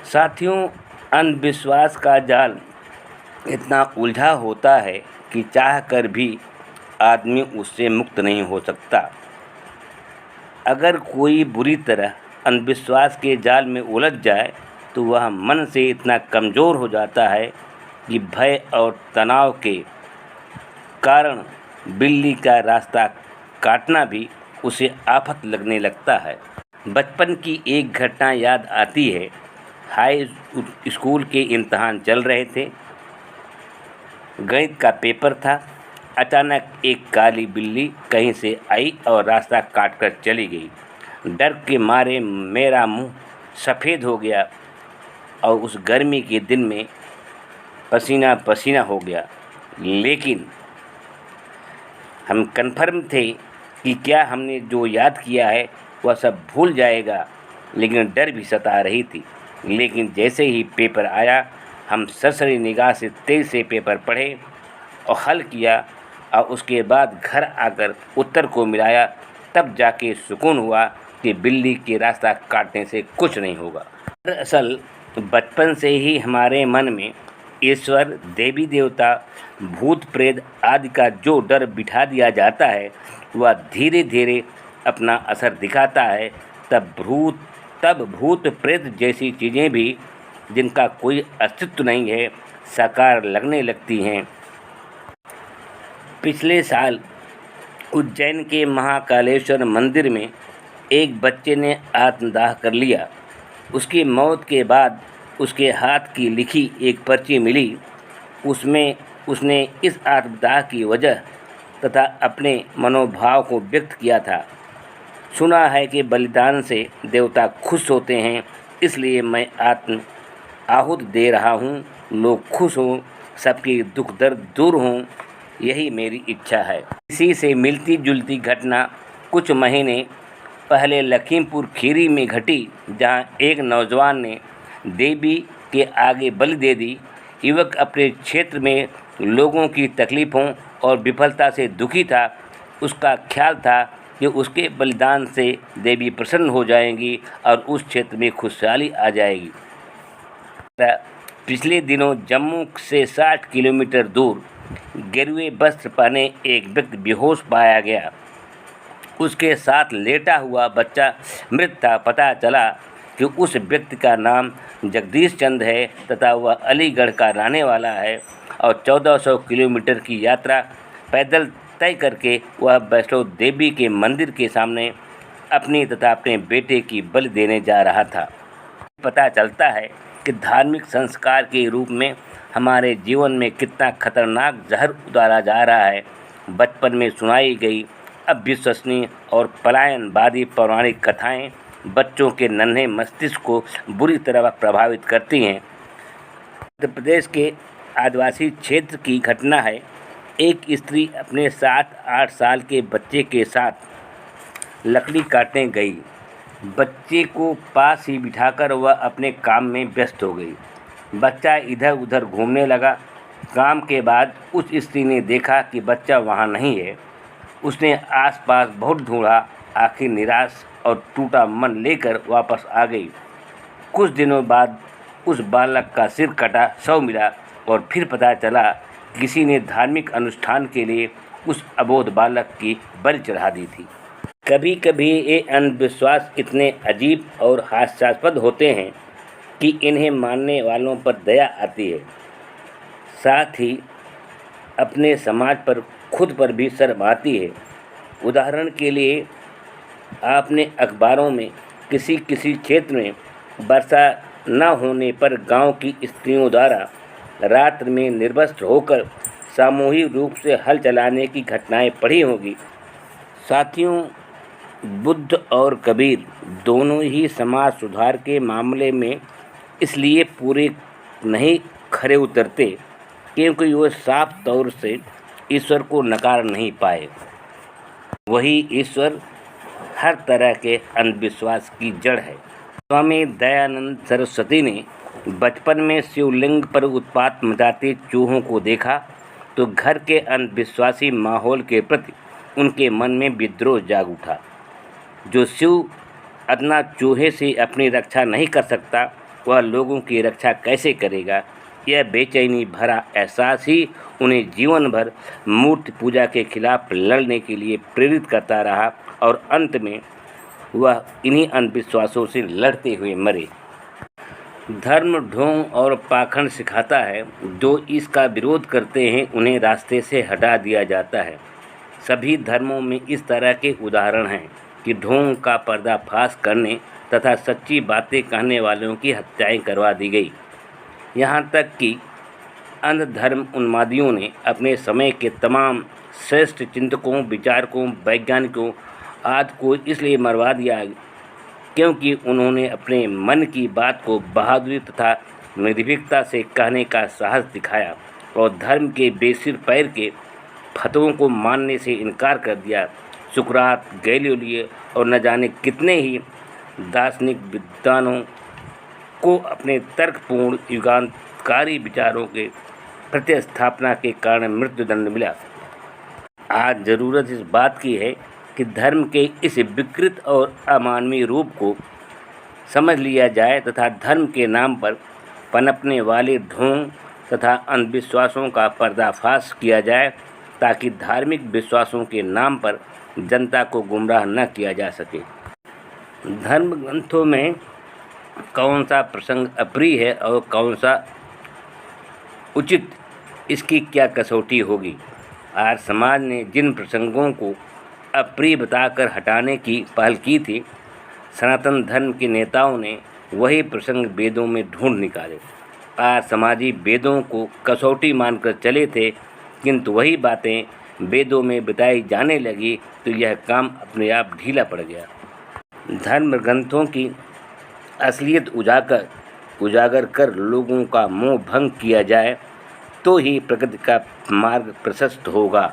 साथियों, अंधविश्वास का जाल इतना उलझा होता है कि चाह कर भी आदमी उससे मुक्त नहीं हो सकता। अगर कोई बुरी तरह अंधविश्वास के जाल में उलझ जाए तो वह मन से इतना कमज़ोर हो जाता है कि भय और तनाव के कारण बिल्ली का रास्ता काटना भी उसे आफत लगने लगता है। बचपन की एक घटना याद आती है। हाई स्कूल के इम्तहान चल रहे थे। गणित का पेपर था। अचानक एक काली बिल्ली कहीं से आई और रास्ता काटकर चली गई। डर के मारे मेरा मुंह सफ़ेद हो गया और उस गर्मी के दिन में पसीना पसीना हो गया। लेकिन हम कन्फर्म थे कि क्या हमने जो याद किया है वह सब भूल जाएगा, लेकिन डर भी सता रही थी। लेकिन जैसे ही पेपर आया, हम सरसरी निगाह से तेज़ से पेपर पढ़े और हल किया और उसके बाद घर आकर उत्तर को मिलाया। तब जाके सुकून हुआ कि बिल्ली के रास्ता काटने से कुछ नहीं होगा। दरअसल बचपन से ही हमारे मन में ईश्वर, देवी देवता, भूत प्रेत आदि का जो डर बिठा दिया जाता है वह धीरे धीरे अपना असर दिखाता है। तब भूत प्रेत जैसी चीज़ें भी, जिनका कोई अस्तित्व नहीं है, साकार लगने लगती हैं। पिछले साल उज्जैन के महाकालेश्वर मंदिर में एक बच्चे ने आत्मदाह कर लिया। उसकी मौत के बाद उसके हाथ की लिखी एक पर्ची मिली। उसमें उसने इस आत्मदाह की वजह तथा अपने मनोभाव को व्यक्त किया था। सुना है कि बलिदान से देवता खुश होते हैं, इसलिए मैं आत्म आहूत दे रहा हूँ। लोग खुश हों, सबके दुख दर्द दूर हों, यही मेरी इच्छा है। इसी से मिलती जुलती घटना कुछ महीने पहले लखीमपुर खीरी में घटी, जहाँ एक नौजवान ने देवी के आगे बलि दे दी। युवक अपने क्षेत्र में लोगों की तकलीफ़ों और विफलता से दुखी था। उसका ख्याल था कि उसके बलिदान से देवी प्रसन्न हो जाएंगी और उस क्षेत्र में खुशहाली आ जाएगी। पिछले दिनों जम्मू से 60 किलोमीटर दूर गेरुए वस्त्र पहने एक व्यक्ति बेहोश पाया गया। उसके साथ लेटा हुआ बच्चा मृत था। पता चला कि उस व्यक्ति का नाम जगदीश चंद है तथा वह अलीगढ़ का रहने वाला है और 1400 किलोमीटर की यात्रा पैदल तय करके वह वैष्णो देवी के मंदिर के सामने अपनी तथा अपने बेटे की बलि देने जा रहा था। पता चलता है कि धार्मिक संस्कार के रूप में हमारे जीवन में कितना खतरनाक जहर उतारा जा रहा है। बचपन में सुनाई गई अविश्वसनीय और पलायनवादी पौराणिक कथाएं बच्चों के नन्हे मस्तिष्क को बुरी तरह प्रभावित करती हैं। मध्य प्रदेश के आदिवासी क्षेत्र की घटना है। एक स्त्री अपने 7-8 साल के बच्चे के साथ लकड़ी काटने गई। बच्चे को पास ही बिठाकर वह अपने काम में व्यस्त हो गई। बच्चा इधर उधर घूमने लगा। काम के बाद उस स्त्री ने देखा कि बच्चा वहाँ नहीं है। उसने आसपास बहुत ढूंढा। आखिर निराश और टूटा मन लेकर वापस आ गई। कुछ दिनों बाद उस बालक का सिर कटा शव मिला और फिर पता चला किसी ने धार्मिक अनुष्ठान के लिए उस अबोध बालक की बलि चढ़ा दी थी। कभी कभी ये अंधविश्वास इतने अजीब और हास्यास्पद होते हैं कि इन्हें मानने वालों पर दया आती है। साथ ही अपने समाज पर, खुद पर भी शर्म आती है। उदाहरण के लिए, आपने अखबारों में किसी क्षेत्र में वर्षा न होने पर गांव की स्त्रियों द्वारा रात्र में निर्वस्त्र होकर सामूहिक रूप से हल चलाने की घटनाएं पढ़ी होंगी। साथियों, बुद्ध और कबीर दोनों ही समाज सुधार के मामले में इसलिए पूरे नहीं खरे उतरते क्योंकि वो साफ तौर से ईश्वर को नकार नहीं पाए। वही ईश्वर हर तरह के अंधविश्वास की जड़ है। स्वामी दयानंद सरस्वती ने बचपन में शिवलिंग पर उत्पात मचाते चूहों को देखा तो घर के अंधविश्वासी माहौल के प्रति उनके मन में विद्रोह जाग उठा। जो शिव अदना चूहे से अपनी रक्षा नहीं कर सकता, वह लोगों की रक्षा कैसे करेगा। यह बेचैनी भरा एहसास ही उन्हें जीवन भर मूर्ति पूजा के खिलाफ लड़ने के लिए प्रेरित करता रहा और अंत में वह इन्हीं अंधविश्वासों से लड़ते हुए मरे। धर्म ढोंग और पाखंड सिखाता है। जो इसका विरोध करते हैं उन्हें रास्ते से हटा दिया जाता है। सभी धर्मों में इस तरह के उदाहरण हैं कि ढोंग का पर्दाफाश करने तथा सच्ची बातें कहने वालों की हत्याएं करवा दी गई। यहाँ तक कि अंध धर्म उन्मादियों ने अपने समय के तमाम श्रेष्ठ चिंतकों, विचारकों, वैज्ञानिकों आदि को इसलिए मरवा दिया क्योंकि उन्होंने अपने मन की बात को बहादुरी तथा निर्भीकता से कहने का साहस दिखाया और धर्म के बेसिर पैर के फतवों को मानने से इनकार कर दिया। सुकरात, गैलीलियो और न जाने कितने ही दार्शनिक विद्वानों को अपने तर्कपूर्ण युगांतकारी विचारों के प्रतिस्थापना के कारण मृत्युदंड मिला। आज ज़रूरत इस बात की है कि धर्म के इस विकृत और अमानवीय रूप को समझ लिया जाए तथा धर्म के नाम पर पनपने वाले ढोंग तथा अंधविश्वासों का पर्दाफाश किया जाए ताकि धार्मिक विश्वासों के नाम पर जनता को गुमराह न किया जा सके। धर्म ग्रंथों में कौन सा प्रसंग अप्रिय है और कौन सा उचित, इसकी क्या कसौटी होगी। आज समाज ने जिन प्रसंगों को अप्रिय बताकर हटाने की पहल की थी, सनातन धर्म के नेताओं ने वही प्रसंग वेदों में ढूंढ निकाले। आज समाजी वेदों को कसौटी मानकर चले थे, किंतु वही बातें वेदों में बताई जाने लगी तो यह काम अपने आप ढीला पड़ गया। धर्म ग्रंथों की असलियत उजागर कर लोगों का मोह भंग किया जाए तो ही प्रगति का मार्ग प्रशस्त होगा।